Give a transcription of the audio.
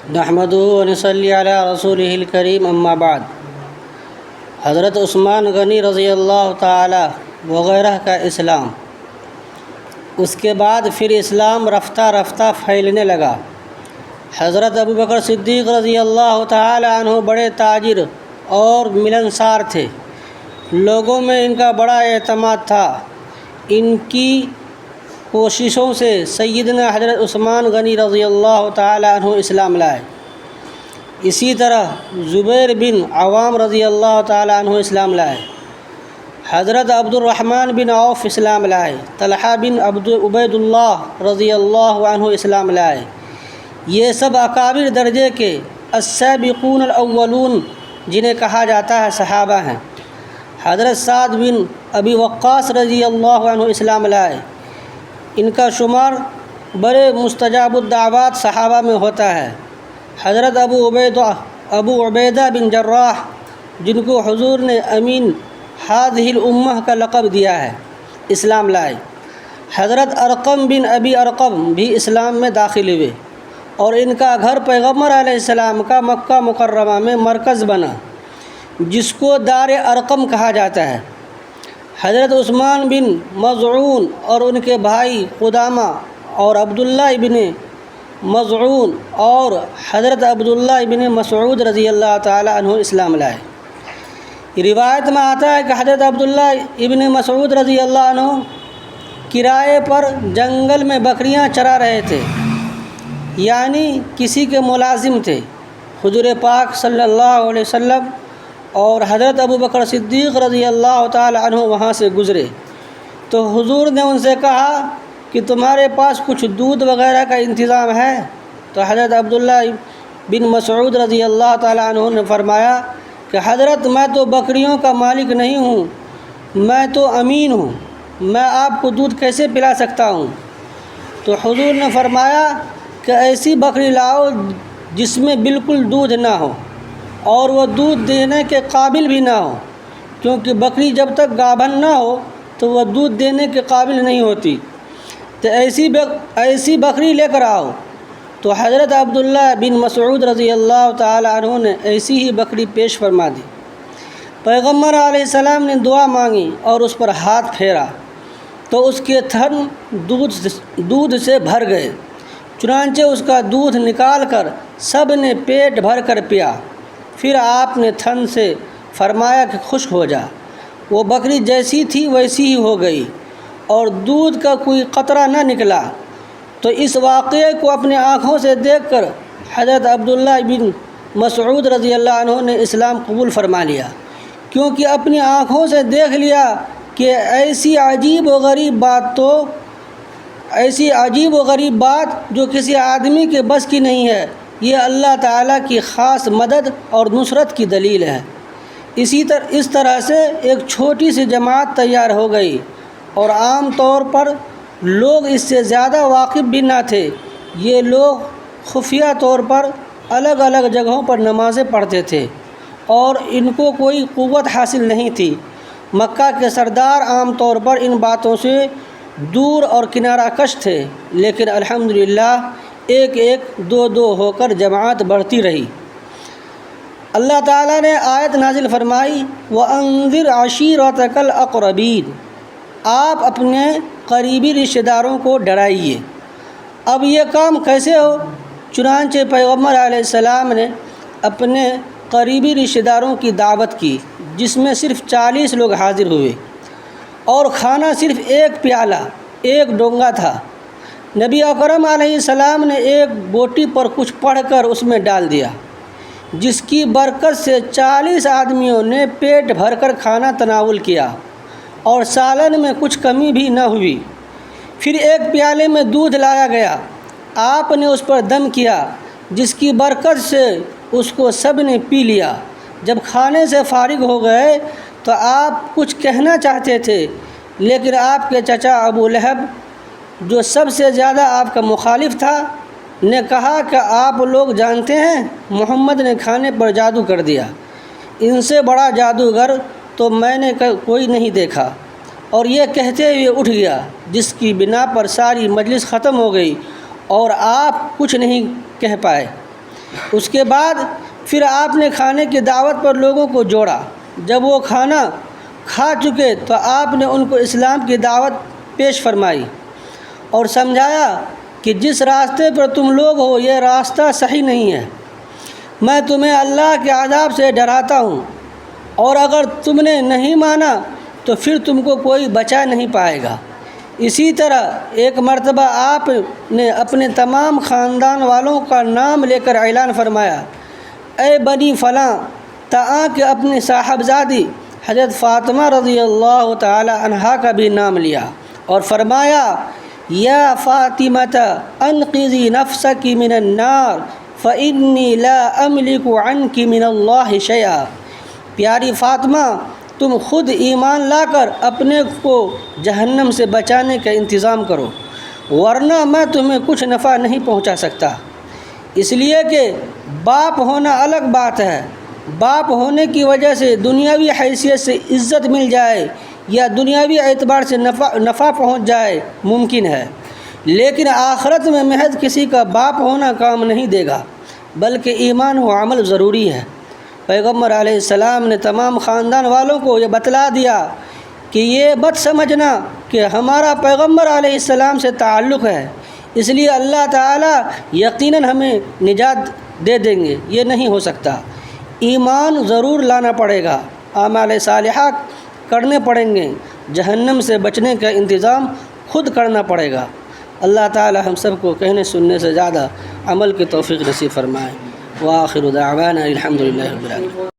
نحمدہ ونصلی علی رسولہ الکریم اما بعد۔ حضرت عثمان غنی رضی اللہ تعالی وغیرہ کا اسلام، اس کے بعد پھر اسلام رفتہ رفتہ پھیلنے لگا۔ حضرت ابوبکر صدیق رضی اللہ تعالی عنہ بڑے تاجر اور ملنسار تھے، لوگوں میں ان کا بڑا اعتماد تھا۔ ان کی کوششوں سے سیدنا حضرت عثمان غنی رضی اللہ تعالی عنہ اسلام لائے۔ اسی طرح زبیر بن عوام رضی اللہ تعالی عنہ اسلام لائے۔ حضرت عبد الرحمن بن عوف اسلام لائے۔ طلحہ بن عبید اللہ رضی اللہ عنہ اسلام لائے۔ یہ سب اکابر درجے کے السابقون الاولون جنہیں کہا جاتا ہے صحابہ ہیں۔ حضرت سعد بن ابی وقاص رضی اللہ عنہ اسلام لائے۔ ان کا شمار بڑے مستجاب الدعوات صحابہ میں ہوتا ہے۔ حضرت ابو عبیدہ بن جراح، جن کو حضور نے امین ہذہ الامہ کا لقب دیا ہے، اسلام لائے۔ حضرت ارقم بن ابی ارقم بھی اسلام میں داخل ہوئے، اور ان کا گھر پیغمبر علیہ السلام کا مکہ مکرمہ میں مرکز بنا، جس کو دار ارقم کہا جاتا ہے۔ حضرت عثمان بن مظعون اور ان کے بھائی قدامہ اور عبداللہ ابن مظعون اور حضرت عبداللہ ابن مسعود رضی اللہ تعالی عنہ اسلام لائے۔ روایت میں آتا ہے کہ حضرت عبداللہ ابن مسعود رضی اللہ عنہ کرائے پر جنگل میں بکریاں چرا رہے تھے، یعنی کسی کے ملازم تھے۔ حضور پاک صلی اللہ علیہ وسلم اور حضرت ابوبکر صدیق رضی اللہ تعالی عنہ وہاں سے گزرے، تو حضور نے ان سے کہا کہ تمہارے پاس کچھ دودھ وغیرہ کا انتظام ہے؟ تو حضرت عبداللہ بن مسعود رضی اللہ تعالی عنہ نے فرمایا کہ حضرت میں تو بکریوں کا مالک نہیں ہوں، میں تو امین ہوں، میں آپ کو دودھ کیسے پلا سکتا ہوں؟ تو حضور نے فرمایا کہ ایسی بکری لاؤ جس میں بالکل دودھ نہ ہو اور وہ دودھ دینے کے قابل بھی نہ ہو، کیونکہ بکری جب تک گابھن نہ ہو تو وہ دودھ دینے کے قابل نہیں ہوتی۔ تو ایسی بکری لے کر آؤ۔ تو حضرت عبداللہ بن مسعود رضی اللہ تعالی عنہ نے ایسی ہی بکری پیش فرما دی۔ پیغمبر علیہ السلام نے دعا مانگی اور اس پر ہاتھ پھیرا تو اس کے تھن دودھ سے بھر گئے، چنانچہ اس کا دودھ نکال کر سب نے پیٹ بھر کر پیا۔ پھر آپ نے تھن سے فرمایا کہ خشک ہو جا۔ وہ بکری جیسی تھی ویسی ہی ہو گئی اور دودھ کا کوئی قطرہ نہ نکلا۔ تو اس واقعے کو اپنے آنکھوں سے دیکھ کر حضرت عبداللہ بن مسعود رضی اللہ عنہ نے اسلام قبول فرما لیا، کیونکہ اپنی آنکھوں سے دیکھ لیا کہ ایسی عجیب و غریب بات جو کسی آدمی کے بس کی نہیں ہے، یہ اللہ تعالیٰ کی خاص مدد اور نصرت کی دلیل ہے۔ اس طرح سے ایک چھوٹی سی جماعت تیار ہو گئی، اور عام طور پر لوگ اس سے زیادہ واقف بھی نہ تھے۔ یہ لوگ خفیہ طور پر الگ الگ جگہوں پر نمازیں پڑھتے تھے، اور ان کو کوئی قوت حاصل نہیں تھی۔ مکہ کے سردار عام طور پر ان باتوں سے دور اور کنارہ کش تھے، لیکن الحمدللہ ایک ایک دو دو ہو کر جماعت بڑھتی رہی۔ اللہ تعالیٰ نے آیت نازل فرمائی، وَأَنذِرْ عَشِيرَتَكَ الْأَقْرَبِينَ، آپ اپنے قریبی رشتہ داروں کو ڈرائیے۔ اب یہ کام کیسے ہو؟ چنانچہ پیغمبر علیہ السلام نے اپنے قریبی رشتہ داروں کی دعوت کی، جس میں صرف 40 لوگ حاضر ہوئے، اور کھانا صرف ایک پیالہ، ایک ڈونگا تھا۔ نبی اکرم علیہ السلام نے ایک بوٹی پر کچھ پڑھ کر اس میں ڈال دیا، جس کی برکت سے 40 آدمیوں نے پیٹ بھر کر کھانا تناول کیا، اور سالن میں کچھ کمی بھی نہ ہوئی۔ پھر ایک پیالے میں دودھ لایا گیا، آپ نے اس پر دم کیا، جس کی برکت سے اس کو سب نے پی لیا۔ جب کھانے سے فارغ ہو گئے تو آپ کچھ کہنا چاہتے تھے، لیکن آپ کے چچا ابو لہب، جو سب سے زیادہ آپ کا مخالف تھا، نے کہا کہ آپ لوگ جانتے ہیں محمد نے کھانے پر جادو کر دیا، ان سے بڑا جادوگر تو میں نے کوئی نہیں دیکھا، اور یہ کہتے ہوئے اٹھ گیا، جس کی بنا پر ساری مجلس ختم ہو گئی اور آپ کچھ نہیں کہہ پائے۔ اس کے بعد پھر آپ نے کھانے کی دعوت پر لوگوں کو جوڑا۔ جب وہ کھانا کھا چکے تو آپ نے ان کو اسلام کی دعوت پیش فرمائی اور سمجھایا کہ جس راستے پر تم لوگ ہو یہ راستہ صحیح نہیں ہے، میں تمہیں اللہ کے عذاب سے ڈراتا ہوں، اور اگر تم نے نہیں مانا تو پھر تم کو کوئی بچا نہیں پائے گا۔ اسی طرح ایک مرتبہ آپ نے اپنے تمام خاندان والوں کا نام لے کر اعلان فرمایا، اے بنی فلاں، تاں کہ اپنی صاحبزادی حضرت فاطمہ رضی اللہ تعالی عنہا کا بھی نام لیا اور فرمایا، یا فاطمۃ انقذی نفسک من النار فإنی لا املک عنک من اللہ شیئا۔ پیاری فاطمہ، تم خود ایمان لا کر اپنے کو جہنم سے بچانے کا انتظام کرو، ورنہ میں تمہیں کچھ نفع نہیں پہنچا سکتا۔ اس لیے کہ باپ ہونا الگ بات ہے، باپ ہونے کی وجہ سے دنیاوی حیثیت سے عزت مل جائے یا دنیاوی اعتبار سے نفع پہنچ جائے ممکن ہے، لیکن آخرت میں محض کسی کا باپ ہونا کام نہیں دے گا، بلکہ ایمان و عمل ضروری ہے۔ پیغمبر علیہ السلام نے تمام خاندان والوں کو یہ بتلا دیا کہ یہ مت سمجھنا کہ ہمارا پیغمبر علیہ السلام سے تعلق ہے، اس لیے اللہ تعالیٰ یقیناً ہمیں نجات دے دیں گے، یہ نہیں ہو سکتا۔ ایمان ضرور لانا پڑے گا، اعمال صالحہ کرنے پڑیں گے، جہنم سے بچنے کا انتظام خود کرنا پڑے گا۔ اللہ تعالیٰ ہم سب کو کہنے سننے سے زیادہ عمل کی توفیق نصیب فرمائے۔ وآخر دعوانا الحمد للہ رب العالمین۔